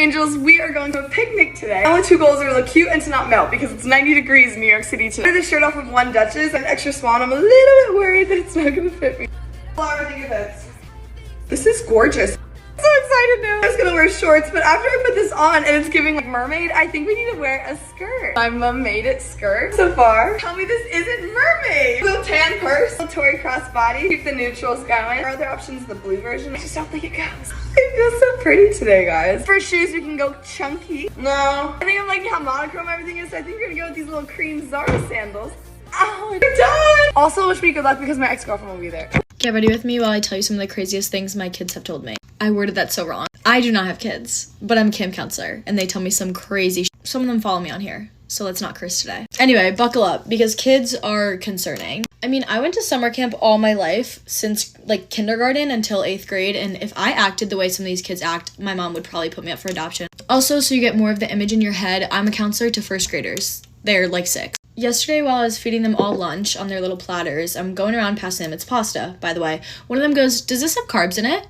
angels, we are going to a picnic today. My only two goals are to look cute and to not melt because it's 90 degrees in New York City today. I took the shirt off of one Duchess and extra small and I'm a little bit worried that it's not gonna fit me. I think it fits. This is gorgeous. I'm so excited now. I was gonna wear shorts, but after I put this on and it's giving like mermaid, I think we need to wear a skirt. My mom made it skirt so far. Tell me this isn't mermaid. Little tan purse, little Tory crossbody, keep the neutrals going. Our other option's the blue version. I just don't think it goes. It feels so pretty today, guys. For shoes, we can go chunky. No. I think I'm liking how monochrome everything is, so I think we're gonna go with these little cream Zara sandals. Oh, we're done. Also, wish me good luck because my ex-girlfriend will be there. Get ready with me while I tell you some of the craziest things my kids have told me. I worded that so wrong. I do not have kids, but I'm a camp counselor, and they tell me some crazy Some of them follow me on here, so let's not curse today. Anyway, buckle up, because kids are concerning. I mean, I went to summer camp all my life, since like kindergarten until 8th grade, and if I acted the way some of these kids act, my mom would probably put me up for adoption. Also, so you get more of the image in your head, I'm a counselor to first graders. They're like 6. Yesterday, while I was feeding them all lunch on their little platters, I'm going around passing them. It's pasta, by the way. One of them goes, "Does this have carbs in it?"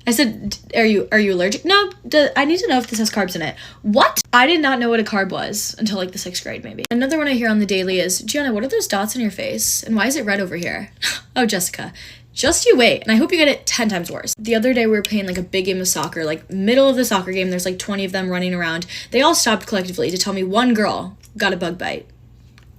I said, are you allergic? No, I need to know if this has carbs in it. What? I did not know what a carb was until like the 6th grade, maybe. Another one I hear on the daily is, "Gianna, what are those dots in your face? And why is it red over here?" Oh, Jessica, just you wait, and I hope you get it 10 times worse. The other day we were playing like a big game of soccer, like middle of the soccer game, there's like 20 of them running around. They all stopped collectively to tell me one girl got a bug bite.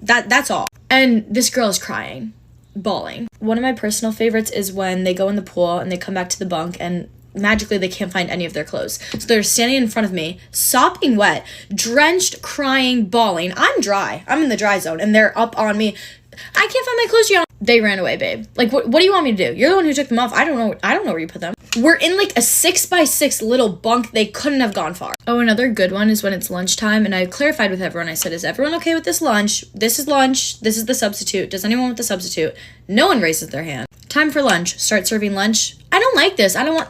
That's all. And this girl is crying, bawling. One of my personal favorites is when they go in the pool and they come back to the bunk and magically they can't find any of their clothes. So they're standing in front of me, sopping wet, drenched, crying, bawling. I'm dry. I'm in the dry zone and they're up on me. "I can't find my clothes, Gianna." They ran away, babe. Like, what do you want me to do? You're the one who took them off. I don't know where you put them. We're in like a 6x6 little bunk. They couldn't have gone far. Oh, another good one is when it's lunchtime and I clarified with everyone. I said, "Is everyone okay with this lunch? This is lunch. This is the substitute. Does anyone want the substitute?" No one raises their hand. Time for lunch. Start serving lunch. "I don't like this. I don't want..."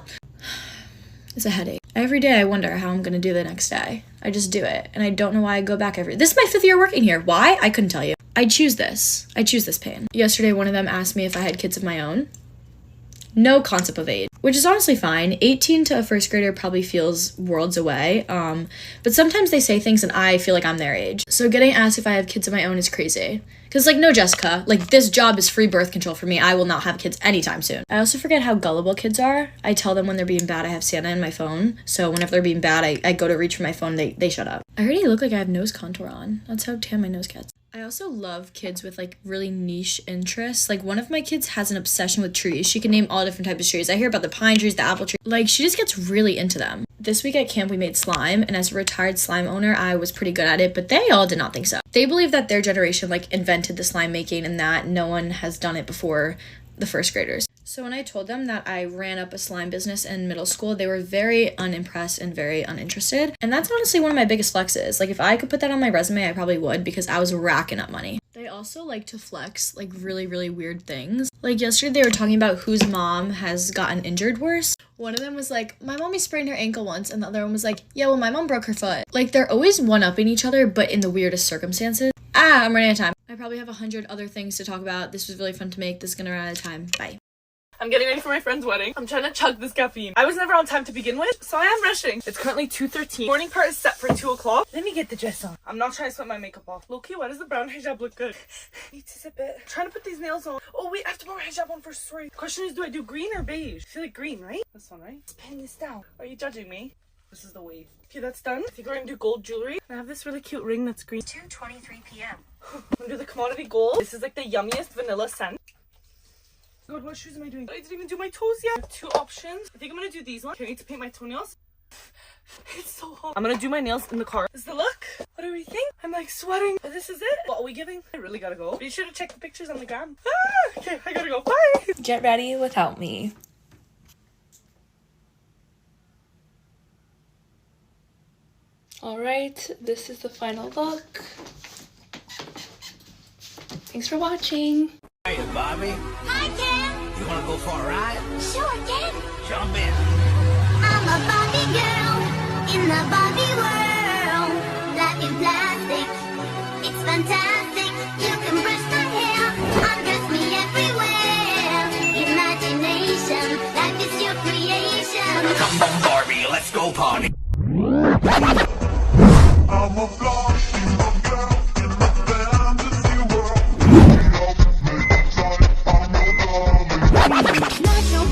It's a headache. Every day I wonder how I'm gonna do the next day. I just do it, and I don't know why I go back This is my 5th year working here. Why? I couldn't tell you. I choose this pain. Yesterday, one of them asked me if I had kids of my own. No concept of age, which is honestly fine. 18 to a first grader probably feels worlds away, but sometimes they say things and I feel like I'm their age. So getting asked if I have kids of my own is crazy. Because, like, no, Jessica, like, this job is free birth control for me. I will not have kids anytime soon. I also forget how gullible kids are. I tell them when they're being bad, I have Santa in my phone. So whenever they're being bad, I go to reach for my phone, they shut up. I already look like I have nose contour on. That's how tan my nose gets. I also love kids with, like, really niche interests. Like, one of my kids has an obsession with trees. She can name all different types of trees. I hear about the pine trees, the apple tree. Like, she just gets really into them. This week at camp, we made slime, and as a retired slime owner, I was pretty good at it, but they all did not think so. They believe that their generation, like, invented the slime making and that no one has done it before the first graders. So when I told them that I ran up a slime business in middle school, they were very unimpressed and very uninterested. And that's honestly one of my biggest flexes. Like, if I could put that on my resume, I probably would, because I was racking up money. They also like to flex, like, really, really weird things. Like, yesterday they were talking about whose mom has gotten injured worse. One of them was like, "My mommy sprained her ankle once," and the other one was like, "Yeah, well, my mom broke her foot." Like, they're always one-upping each other, but in the weirdest circumstances. I'm running out of time. I probably have 100 other things to talk about. This was really fun to make. This is gonna run out of time. Bye. I'm getting ready for my friend's wedding. I'm trying to chug this caffeine. I was never on time to begin with, so I am rushing. It's currently 2:13. Morning part is set for 2 o'clock. Let me get the dress on. I'm not trying to sweat my makeup off. Low-key, why does the brown hijab look good? Need to zip it. I'm trying to put these nails on. Oh wait, I have to put my hijab on first. Sorry. The question is, do I do green or beige? I feel like green, right? This one, right? Let's pin this down. Are you judging me? This is the wave. Okay, that's done. I think we're gonna do gold jewelry. I have this really cute ring that's green. 2:23 p.m. I'm gonna do the commodity gold. This is like the yummiest vanilla scent. God, what shoes am I doing? I didn't even do my toes yet. I have 2 options. I think I'm gonna do these ones. Okay, I need to paint my toenails. It's so hot. I'm gonna do my nails in the car. This is the look. What do we think? I'm like sweating. But this is it. What are we giving? I really gotta go. Be sure to check the pictures on the gram. Okay, I gotta go. Bye. Get ready without me. Alright, this is the final look. Thanks for watching. Hey, Bobby. Hi, Ken. You wanna go for a ride? Sure, Ken. Jump in. I'm a Barbie girl in the Barbie world. Life in plastic, it's fantastic. You can brush my hair, undress me everywhere. Imagination, life is your creation. Come on, Barbie, let's go party. Not your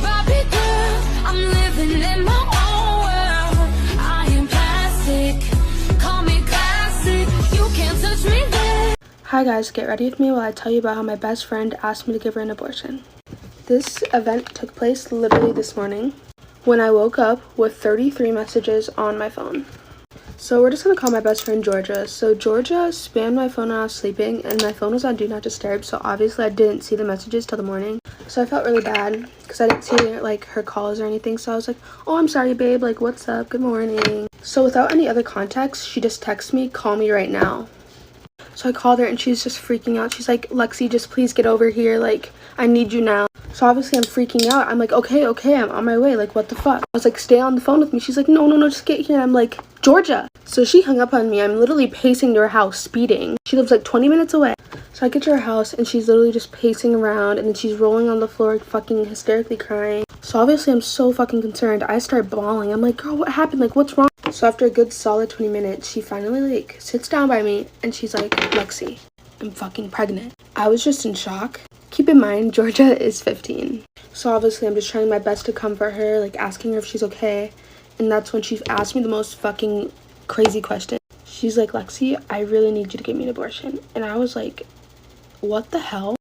Barbie girl, I'm living in my own world. I am plastic, call me classic. You can't touch me there. Hi guys, get ready with me while I tell you about how my best friend asked me to give her an abortion. This event took place literally this morning when I woke up with 33 messages on my phone. So we're just gonna call my best friend Georgia. So Georgia spammed my phone when I was sleeping and my phone was on Do Not Disturb, so obviously I didn't see the messages till the morning. So I felt really bad because I didn't see like her calls or anything. So I was like, oh, I'm sorry babe, like what's up, good morning. So without any other context, she just texted me, call me right now. So I called her and she's just freaking out. She's like, Lexi, just please get over here, like I need you now. So obviously I'm freaking out. I'm like, okay, I'm on my way, like what the fuck. I was like, stay on the phone with me. She's like, no, just get here. And I'm like, Georgia. So she hung up on me. I'm literally pacing to her house, speeding. She lives like 20 minutes away. So I get to her house and she's literally just pacing around and then she's rolling on the floor, fucking hysterically crying. So obviously I'm so fucking concerned. I start bawling. I'm like, girl, what happened? Like, what's wrong? So after a good solid 20 minutes, she finally like sits down by me and she's like, Lexi, I'm fucking pregnant. I was just in shock. Keep in mind, Georgia is 15. So obviously I'm just trying my best to comfort her, like asking her if she's okay. And that's when she asked me the most fucking crazy question. She's like, Lexi, I really need you to give me an abortion. And I was like, what the hell?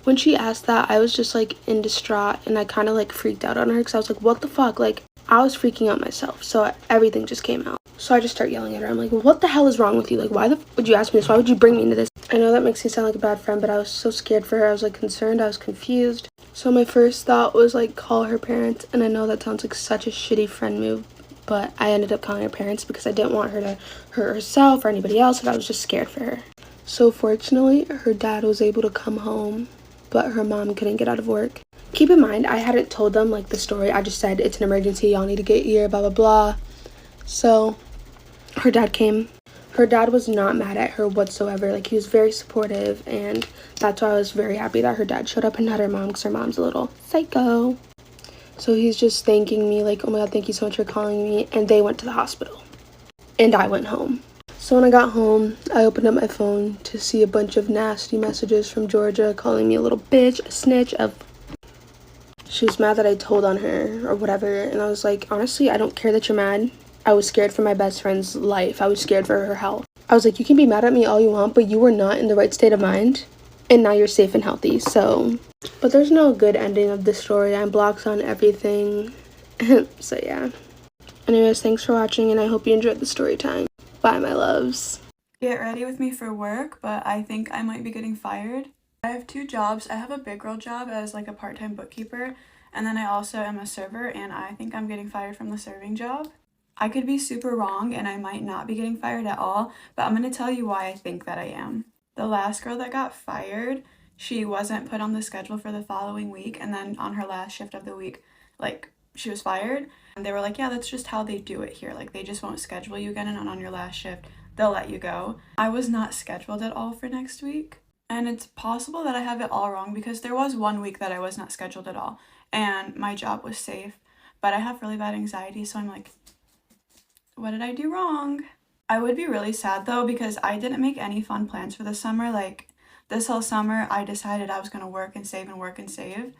When she asked that, I was just like in distraught and I kind of like freaked out on her because I was like, what the fuck? Like, I was freaking out myself. So everything just came out. So I just start yelling at her. I'm like, what the hell is wrong with you? Like, why the f would you ask me this? Why would you bring me into this? I know that makes me sound like a bad friend, but I was so scared for her. I was like concerned. I was confused. So my first thought was like call her parents. And I know that sounds like such a shitty friend move, but I ended up calling her parents because I didn't want her to hurt herself or anybody else. And I was just scared for her. So fortunately, her dad was able to come home, but her mom couldn't get out of work. Keep in mind, I hadn't told them like the story. I just said it's an emergency. Y'all need to get here, blah, blah, blah. So her dad came. Her dad was not mad at her whatsoever. Like, he was very supportive, and that's why I was very happy that her dad showed up and not her mom, because her mom's a little psycho. So he's just thanking me, like, oh my god, thank you so much for calling me. And they went to the hospital. And I went home. So when I got home, I opened up my phone to see a bunch of nasty messages from Georgia calling me a little bitch, a snitch, she was mad that I told on her or whatever. And I was like, honestly, I don't care that you're mad. I was scared for my best friend's life. I was scared for her health. I was like, you can be mad at me all you want, but you were not in the right state of mind. And now you're safe and healthy, so. But there's no good ending of this story. I'm blocked on everything. So yeah. Anyways, thanks for watching and I hope you enjoyed the story time. Bye, my loves. Get ready with me for work, but I think I might be getting fired. I have two jobs. I have a big girl job as like a part-time bookkeeper, and then I also am a server, and I think I'm getting fired from the serving job. I could be super wrong and I might not be getting fired at all, but I'm going to tell you why I think that I am. The last girl that got fired, she wasn't put on the schedule for the following week, and then on her last shift of the week, like, she was fired. And they were like, yeah, that's just how they do it here. Like, they just won't schedule you again, and on your last shift, they'll let you go. I was not scheduled at all for next week. And it's possible that I have it all wrong because there was 1 week that I was not scheduled at all. And my job was safe. But I have really bad anxiety, so I'm like, what did I do wrong? I would be really sad though because I didn't make any fun plans for the summer. Like, this whole summer, I decided I was going to work and save and work and save.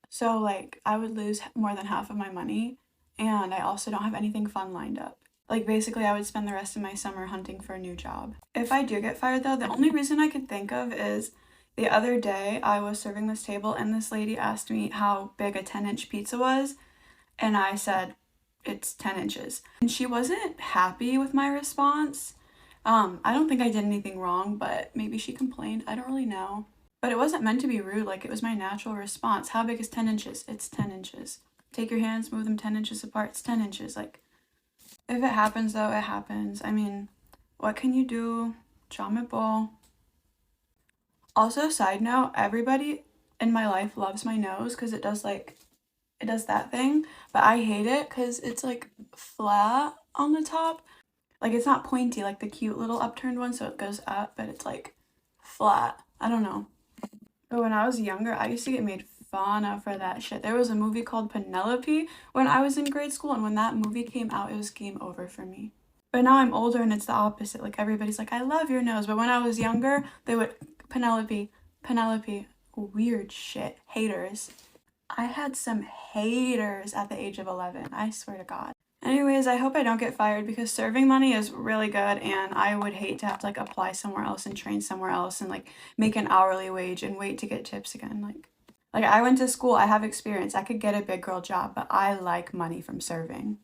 So like, I would lose more than half of my money, and I also don't have anything fun lined up. Like, basically, I would spend the rest of my summer hunting for a new job. If I do get fired though, the only reason I could think of is the other day I was serving this table and this lady asked me how big a 10-inch pizza was, and I said, it's 10 inches. And she wasn't happy with my response. I don't think I did anything wrong, but maybe she complained. I don't really know. But it wasn't meant to be rude. Like, it was my natural response. How big is 10 inches? It's 10 inches. Take your hands, move them 10 inches apart. It's 10 inches. Like, if it happens though, it happens. I mean, what can you do? Chamebo. Also, side note, everybody in my life loves my nose because it does that thing, but I hate it because it's like flat on the top. Like, it's not pointy like the cute little upturned one, so it goes up, but it's like flat. I don't know. But when I was younger, I used to get made nirvana for that shit. There was a movie called Penelope when I was in grade school, and when that movie came out, it was game over for me. But now I'm older and it's the opposite. Like, everybody's like, I love your nose. But when I was younger, they would, Penelope, weird shit. Haters. I had some haters at the age of 11. I swear to God. Anyways, I hope I don't get fired because serving money is really good, and I would hate to have to like apply somewhere else and train somewhere else and like make an hourly wage and wait to get tips again. Like I went to school, I have experience. I could get a big girl job, but I like money from serving.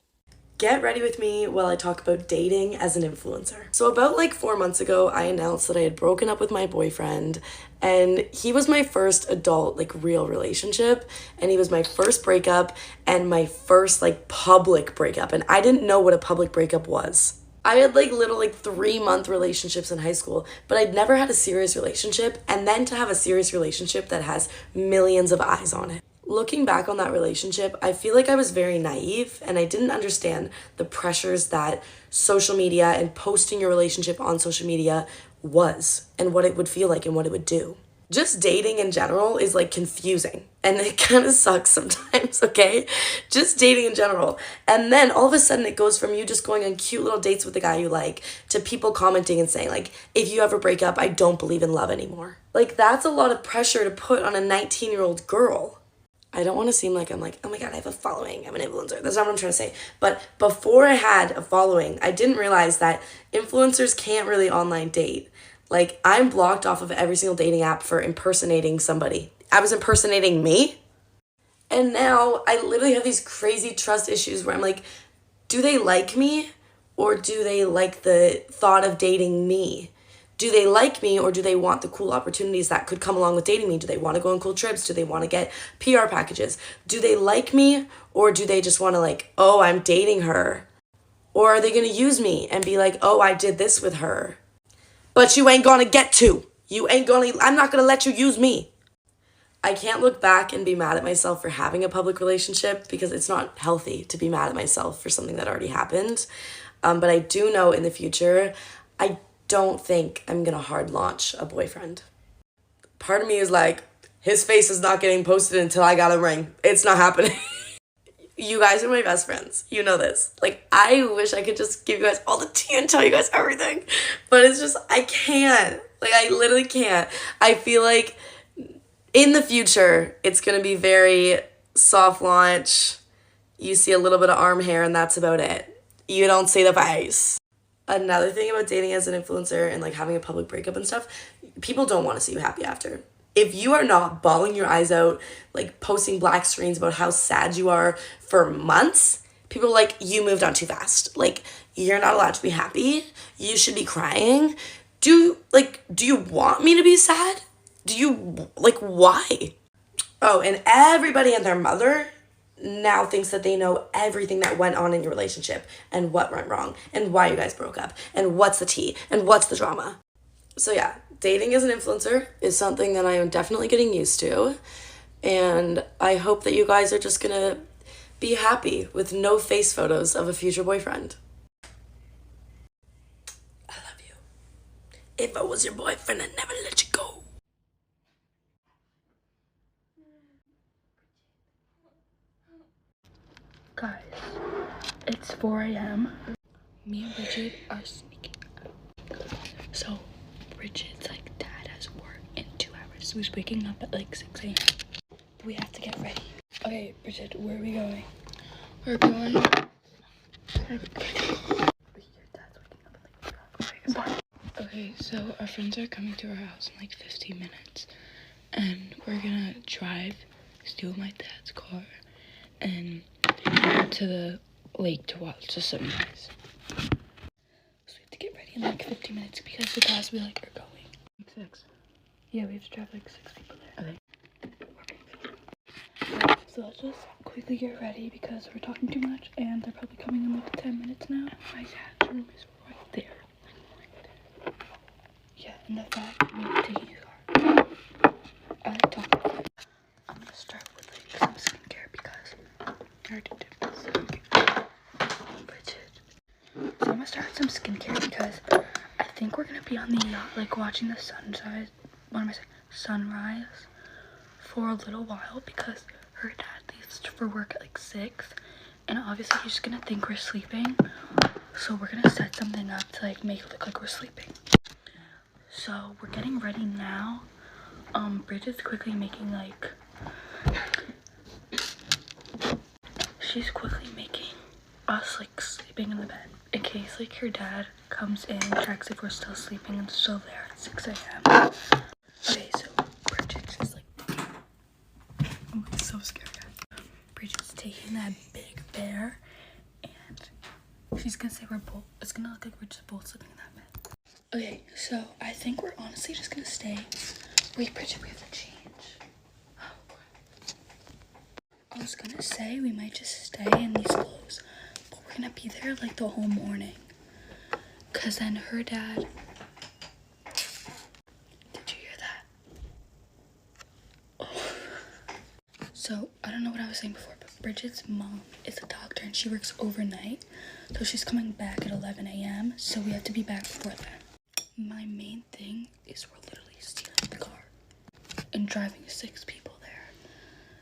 Get ready with me while I talk about dating as an influencer. So about like 4 months ago, I announced that I had broken up with my boyfriend, and he was my first adult, like real relationship, and he was my first breakup and my first like public breakup, and I didn't know what a public breakup was. I had like little like 3-month relationships in high school, but I'd never had a serious relationship, and then to have a serious relationship that has millions of eyes on it. Looking back on that relationship, I feel like I was very naive and I didn't understand the pressures that social media and posting your relationship on social media was and what it would feel like and what it would do. Just dating in general is like confusing and it kind of sucks sometimes, okay? Just dating in general. And then all of a sudden it goes from you just going on cute little dates with the guy you like to people commenting and saying like, if you ever break up, I don't believe in love anymore. Like that's a lot of pressure to put on a 19-year-old girl. I don't want to seem like I'm like, oh my God, I have a following, I'm an influencer. That's not what I'm trying to say. But before I had a following, I didn't realize that influencers can't really online date. Like, I'm blocked off of every single dating app for impersonating somebody. I was impersonating me. And now I literally have these crazy trust issues where I'm like, do they like me? Or do they like the thought of dating me? Do they like me or do they want the cool opportunities that could come along with dating me? Do they want to go on cool trips? Do they want to get PR packages? Do they like me or do they just want to like, oh, I'm dating her? Or are they going to use me and be like, oh, I did this with her? But you ain't going to get to. I'm not going to let you use me. I can't look back and be mad at myself for having a public relationship because it's not healthy to be mad at myself for something that already happened. But I do know in the future, I don't think I'm gonna hard launch a boyfriend. Part of me is like, his face is not getting posted until I got a ring. It's not happening. You guys are my best friends. You know this. Like, I wish I could just give you guys all the tea and tell you guys everything. But it's just, I can't. Like, I literally can't. I feel like in the future, it's gonna be very soft launch. You see a little bit of arm hair and that's about it. You don't see the face. Another thing about dating as an influencer and like having a public breakup and stuff, people don't want to see you happy after. If you are not bawling your eyes out, like posting black screens about how sad you are for months, people are like, you moved on too fast. Like, you're not allowed to be happy. You should be crying. Do you want me to be sad? Why? Oh, and everybody and their mother now thinks that they know everything that went on in your relationship and what went wrong and why you guys broke up and what's the tea and what's the drama. So yeah, dating as an influencer is something that I am definitely getting used to, and I hope that you guys are just gonna be happy with no face photos of a future boyfriend. I love you. If I was your boyfriend, I'd never let you go. Guys, it's 4 a.m. Me and Bridget are sneaking up. So, Bridget's like, dad has work in 2 hours. So he's waking up at like 6 a.m. We have to get ready. Okay, Bridget, where are we going? We're going... Okay, so our friends are coming to our house in like 15 minutes. And we're gonna drive, steal my dad's car, and to the lake to watch the sunrise. So we have to get ready in like 50 minutes because the class we like are going. 6. Yeah, we have to drive like 6 people there. Okay. So let's just quickly get ready because we're talking too much and they're probably coming in like 10 minutes now. My dad's room is right there. Yeah, and the fact we're taking his car. I like talking. I'm gonna start with like some skincare because I already did this. So I'm gonna start with some skincare because I think we're gonna be on the yacht like watching the sunrise. What am I saying? Sunrise for a little while because her dad leaves for work at like 6, and obviously he's just gonna think we're sleeping. So we're gonna set something up to like make it look like we're sleeping. So we're getting ready now. Bridget's quickly making like, she's quickly making us like sleeping in the bed in case like her dad comes in, checks if we're still sleeping and still there at 6 a.m. Okay, so Bridget's just like, I'm so scared. Bridget's taking that big bear and she's gonna say we're both, it's gonna look like we're just both sleeping in that bed. Okay, so I think we're honestly just gonna stay. Wait, Bridget, we have to change. I was gonna say we might just stay in these clothes, but we're gonna be there like the whole morning. Cause then her dad, did you hear that? Oh. So I don't know what I was saying before, but Bridget's mom is a doctor and she works overnight. So she's coming back at 11 a.m. So we have to be back before then. My main thing is we're literally stealing the car and driving 6 people there.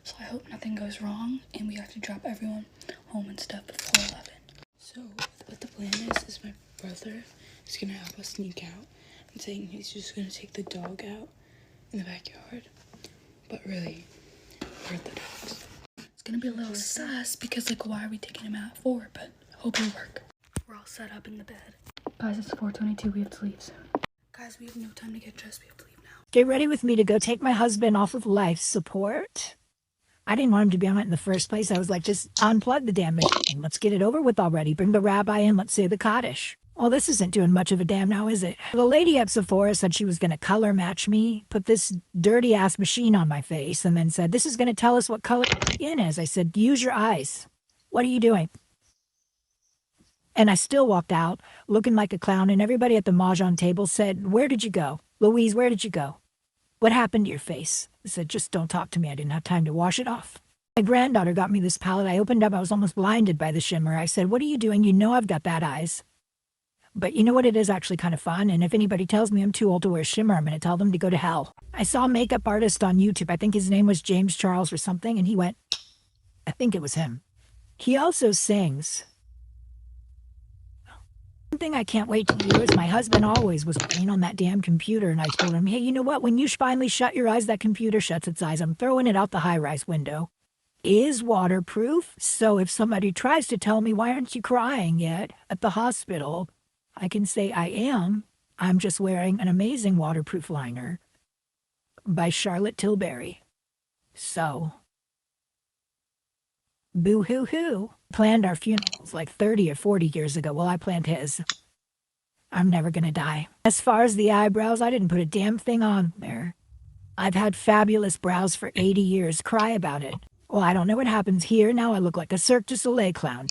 So I hope nothing goes wrong and we have to drop everyone home and stuff before 11. So what the plan is my brother is gonna help us sneak out and saying he's just gonna take the dog out in the backyard. But really, hurt the dogs. It's gonna be a little sus because like why are we taking him out for? But hope it'll work. We're all set up in the bed. Guys, it's 4:22, we have to leave soon. Guys, we have no time to get dressed, we have to leave now. Get ready with me to go take my husband off of life support. I didn't want him to be on it in the first place. I was like, just unplug the damn machine. Let's get it over with already. Bring the rabbi in. Let's say the Kaddish. Well, this isn't doing much of a damn now, is it? The lady at Sephora said she was going to color match me, put this dirty ass machine on my face, and then said, this is going to tell us what color skin is. I said, use your eyes. What are you doing? And I still walked out looking like a clown, and everybody at the mahjong table said, where did you go? Louise, where did you go? What happened to your face? I said, just don't talk to me. I didn't have time to wash it off. My granddaughter got me this palette. I opened up. I was almost blinded by the shimmer. I said, what are you doing? You know I've got bad eyes. But you know what? It is actually kind of fun. And if anybody tells me I'm too old to wear shimmer, I'm going to tell them to go to hell. I saw a makeup artist on YouTube. I think his name was James Charles or something. And he went, I think it was him. He also sings. One thing I can't wait to do is my husband always was playing on that damn computer, and I told him, hey, you know what? When you finally shut your eyes, that computer shuts its eyes. I'm throwing it out the high-rise window. Is waterproof, so if somebody tries to tell me, why aren't you crying yet at the hospital, I can say I am. I'm just wearing an amazing waterproof liner by Charlotte Tilbury. So, boo-hoo-hoo. Planned our funerals like 30 or 40 years ago. Well, I planned his. I'm never gonna die. As far as the eyebrows, I didn't put a damn thing on there. I've had fabulous brows for 80 years. Cry about it. Well, I don't know what happens here. Now I look like a Cirque du Soleil clown.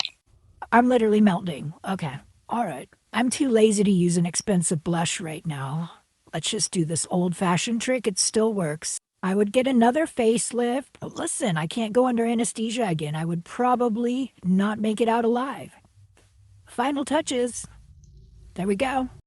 I'm literally melting. Okay. All right. I'm too lazy to use an expensive blush right now. Let's just do this old-fashioned trick. It still works. I would get another facelift. But listen, I can't go under anesthesia again. I would probably not make it out alive. Final touches. There we go.